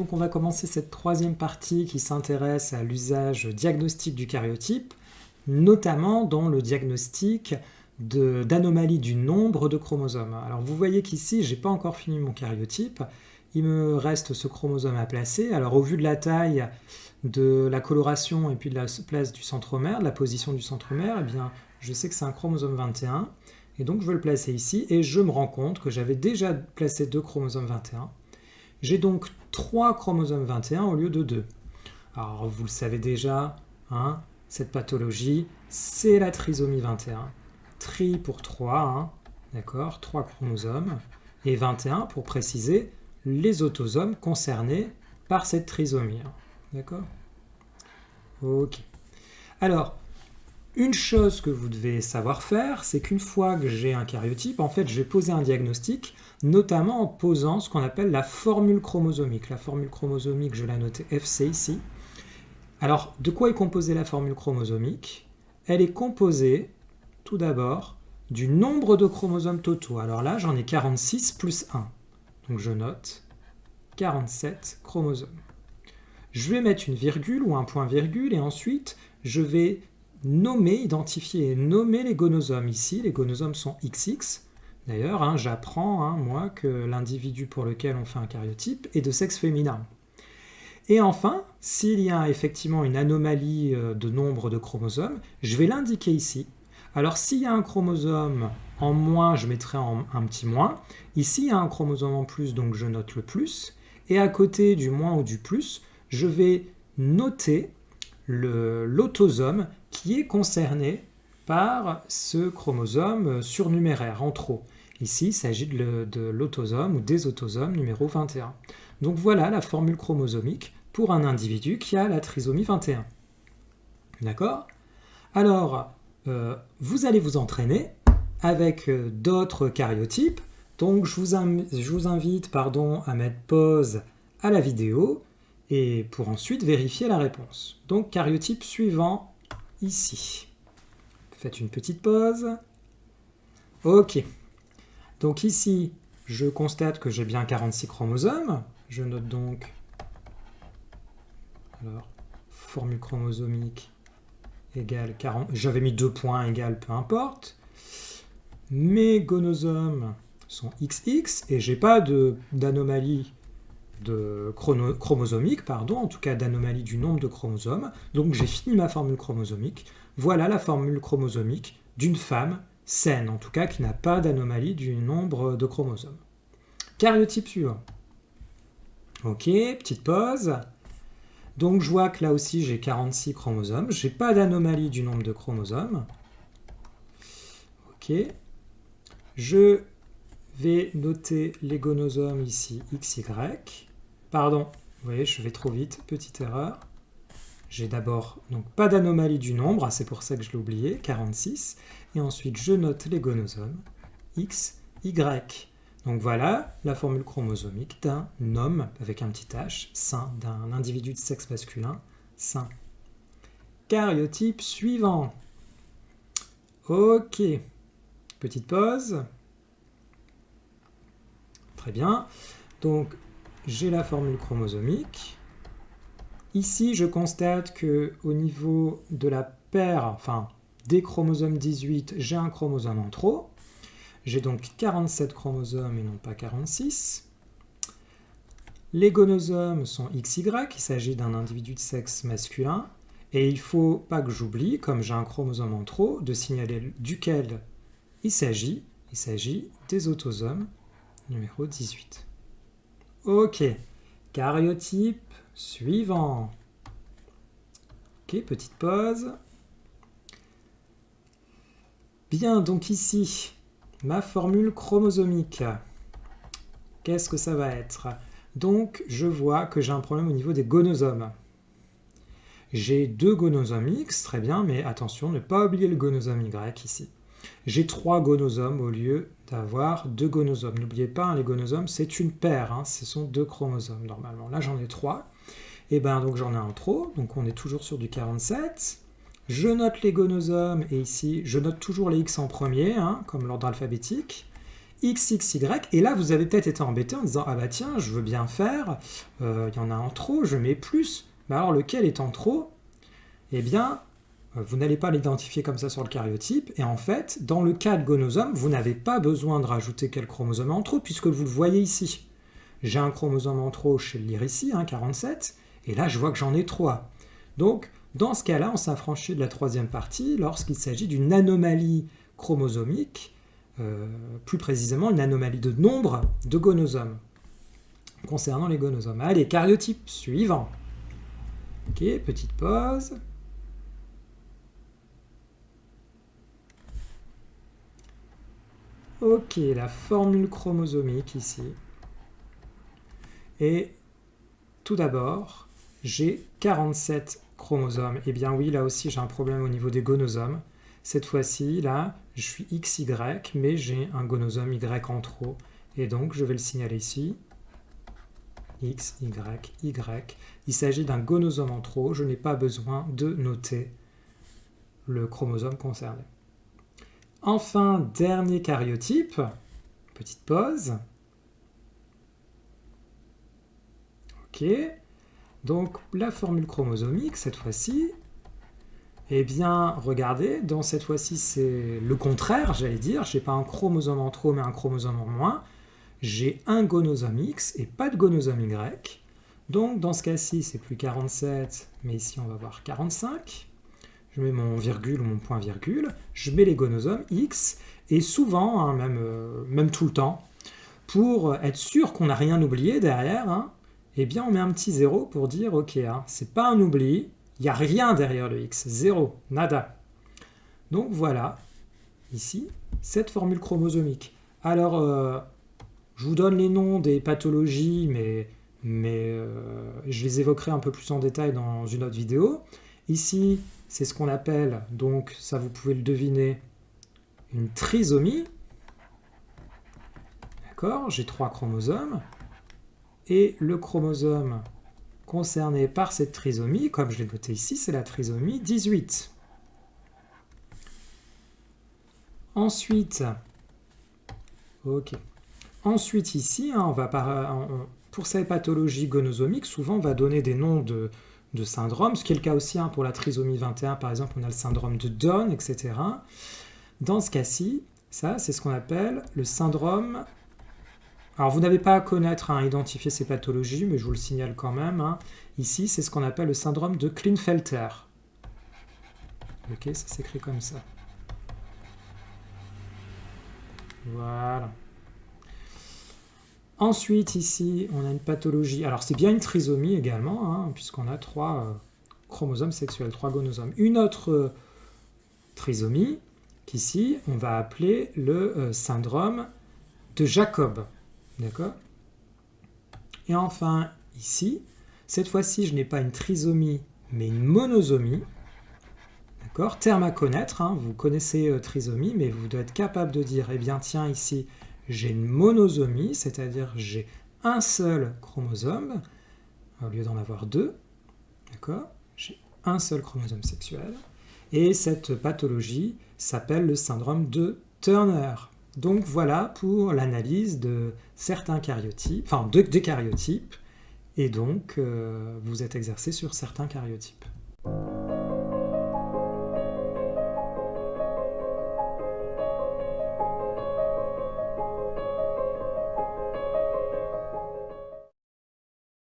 donc on va commencer cette troisième partie qui s'intéresse à l'usage diagnostique du karyotype, notamment dans le diagnostic d'anomalie du nombre de chromosomes. Alors vous voyez qu'ici, je n'ai pas encore fini mon karyotype, il me reste ce chromosome à placer. Alors au vu de la taille, de la coloration et puis de la place du centromère, de la position du centromère, eh bien, je sais que c'est un chromosome 21, et donc je veux le placer ici, et je me rends compte que j'avais déjà placé 2 chromosomes 21. J'ai donc 3 chromosomes 21 au lieu de 2. Alors vous le savez déjà, hein, cette pathologie, c'est la trisomie 21. Tri pour 3, hein, d'accord, 3 chromosomes, et 21 pour préciser les autosomes concernés par cette trisomie. D'accord ? Ok. Alors, une chose que vous devez savoir faire, c'est qu'une fois que j'ai un karyotype, en fait, je vais poser un diagnostic, notamment en posant ce qu'on appelle la formule chromosomique. La formule chromosomique, je l'ai notée FC ici. Alors, de quoi est composée la formule chromosomique ? Elle est composée, tout d'abord, du nombre de chromosomes totaux. Alors là, j'en ai 46 plus 1. Donc je note 47 chromosomes. Je vais mettre une virgule ou un point-virgule et ensuite, je vais identifier et nommer les gonosomes. Ici, les gonosomes sont XX. D'ailleurs, hein, j'apprends, moi, que l'individu pour lequel on fait un karyotype est de sexe féminin. Et enfin, s'il y a effectivement une anomalie de nombre de chromosomes, je vais l'indiquer ici. Alors, s'il y a un chromosome en moins, je mettrai un petit moins. Ici, il y a un chromosome en plus, donc je note le plus. Et à côté du moins ou du plus, je vais noter l'autosome qui est concerné par ce chromosome surnuméraire, en trop. Ici, il s'agit de l'autosome ou des autosomes numéro 21. Donc voilà la formule chromosomique pour un individu qui a la trisomie 21. D'accord ? Alors, vous allez vous entraîner avec d'autres karyotypes. Donc je vous invite à mettre pause à la vidéo et pour ensuite vérifier la réponse. Donc karyotype suivant ici. Faites une petite pause. Ok. Donc ici, je constate que j'ai bien 46 chromosomes. Je note donc formule chromosomique égale 40. J'avais mis 2 points égale, peu importe. Mes gonosomes sont XX et j'ai pas d'anomalie chromosomique, en tout cas d'anomalie du nombre de chromosomes. Donc j'ai fini ma formule chromosomique. Voilà la formule chromosomique d'une femme saine, en tout cas qui n'a pas d'anomalie du nombre de chromosomes. Karyotype suivant. Ok, petite pause. Donc je vois que là aussi j'ai 46 chromosomes. J'ai pas d'anomalie du nombre de chromosomes. Ok. Je vais noter les gonosomes ici, XY. Pardon, vous voyez, je vais trop vite, petite erreur. J'ai d'abord donc pas d'anomalie du nombre, c'est pour ça que je l'ai oublié, 46. Et ensuite, je note les gonosomes, X, Y. Donc voilà la formule chromosomique d'un homme, avec un petit H, sain, d'un individu de sexe masculin, sain. Karyotype suivant. Ok. Petite pause. Très bien. Donc, j'ai la formule chromosomique. Ici, je constate qu'au niveau de la paire, enfin, des chromosomes 18, j'ai un chromosome en trop. J'ai donc 47 chromosomes et non pas 46. Les gonosomes sont XY, il s'agit d'un individu de sexe masculin. Et il ne faut pas que j'oublie, comme j'ai un chromosome en trop, de signaler duquel il s'agit des autosomes numéro 18. Ok, karyotype suivant. Ok, petite pause. Bien, donc ici, ma formule chromosomique. Qu'est-ce que ça va être ? Donc, je vois que j'ai un problème au niveau des gonosomes. J'ai 2 gonosomes X, très bien, mais attention, ne pas oublier le gonosome Y ici. J'ai 3 gonosomes au lieu d'avoir 2 gonosomes. N'oubliez pas, les gonosomes, c'est une paire, ce sont 2 chromosomes normalement. Là, j'en ai 3. Et bien, donc j'en ai un trop, donc on est toujours sur du 47. Je note les gonosomes, et ici, je note toujours les X en premier, comme l'ordre alphabétique. XXY, et là vous avez peut-être été embêté en disant « Ah bah tiens, je veux bien faire, il y en a en trop, je mets plus. » Mais alors lequel est en trop? Eh bien, vous n'allez pas l'identifier comme ça sur le karyotype, et en fait, dans le cas de gonosome, vous n'avez pas besoin de rajouter quel chromosome est en trop, puisque vous le voyez ici. J'ai un chromosome en trop chez le lire ici, 47, et là je vois que j'en ai 3. Donc, dans ce cas-là, on s'affranchit de la troisième partie lorsqu'il s'agit d'une anomalie chromosomique, plus précisément une anomalie de nombre de gonosomes, concernant les gonosomes. Allez, karyotype suivant. Ok, petite pause. Ok, la formule chromosomique ici. Et tout d'abord, j'ai 47 chromosomes. Eh bien oui, là aussi j'ai un problème au niveau des gonosomes. Cette fois-ci, là, je suis XY, mais j'ai un gonosome Y en trop. Et donc, je vais le signaler ici. X, Y, Y. Il s'agit d'un gonosome en trop. Je n'ai pas besoin de noter le chromosome concerné. Enfin, dernier karyotype. Petite pause. Ok. Donc, la formule chromosomique, cette fois-ci, eh bien, regardez, dans cette fois-ci, c'est le contraire, j'allais dire. Je n'ai pas un chromosome en trop, mais un chromosome en moins. J'ai un gonosome X et pas de gonosome Y. Donc, dans ce cas-ci, c'est plus 47, mais ici, on va voir 45. Je mets mon virgule ou mon point virgule. Je mets les gonosomes X. Et souvent, hein, même tout le temps, pour être sûr qu'on n'a rien oublié derrière, hein, eh bien, on met un petit 0 pour dire, ok, hein, c'est pas un oubli, il n'y a rien derrière le X, 0, nada. Donc voilà, ici, cette formule chromosomique. Alors, je vous donne les noms des pathologies, mais je les évoquerai un peu plus en détail dans une autre vidéo. Ici, c'est ce qu'on appelle, donc ça vous pouvez le deviner, une trisomie. D'accord, j'ai 3 chromosomes. Et le chromosome concerné par cette trisomie, comme je l'ai noté ici, c'est la trisomie 18. Ensuite, ici, hein, pour ces pathologies gonosomiques, souvent on va donner des noms de syndromes, ce qui est le cas aussi hein, pour la trisomie 21, par exemple, on a le syndrome de Down, etc. Dans ce cas-ci, ça, c'est ce qu'on appelle le syndrome... Alors, vous n'avez pas à connaître, à identifier ces pathologies, mais je vous le signale quand même. Hein. Ici, c'est ce qu'on appelle le syndrome de Klinefelter. Ok, ça s'écrit comme ça. Voilà. Ensuite, ici, on a une pathologie. Alors, c'est bien une trisomie également, hein, puisqu'on a 3 chromosomes sexuels, 3 gonosomes. Une autre trisomie, qu'ici, on va appeler le syndrome de Jacob. D'accord? Et enfin, ici, cette fois-ci, je n'ai pas une trisomie, mais une monosomie. D'accord? Terme à connaître, hein, vous connaissez trisomie, mais vous devez être capable de dire, eh bien tiens, ici, j'ai une monosomie, c'est-à-dire j'ai un seul chromosome, au lieu d'en avoir 2. D'accord? J'ai un seul chromosome sexuel. Et cette pathologie s'appelle le syndrome de Turner. Donc voilà pour l'analyse de certains karyotypes, enfin des karyotypes, et donc vous êtes exercé sur certains karyotypes.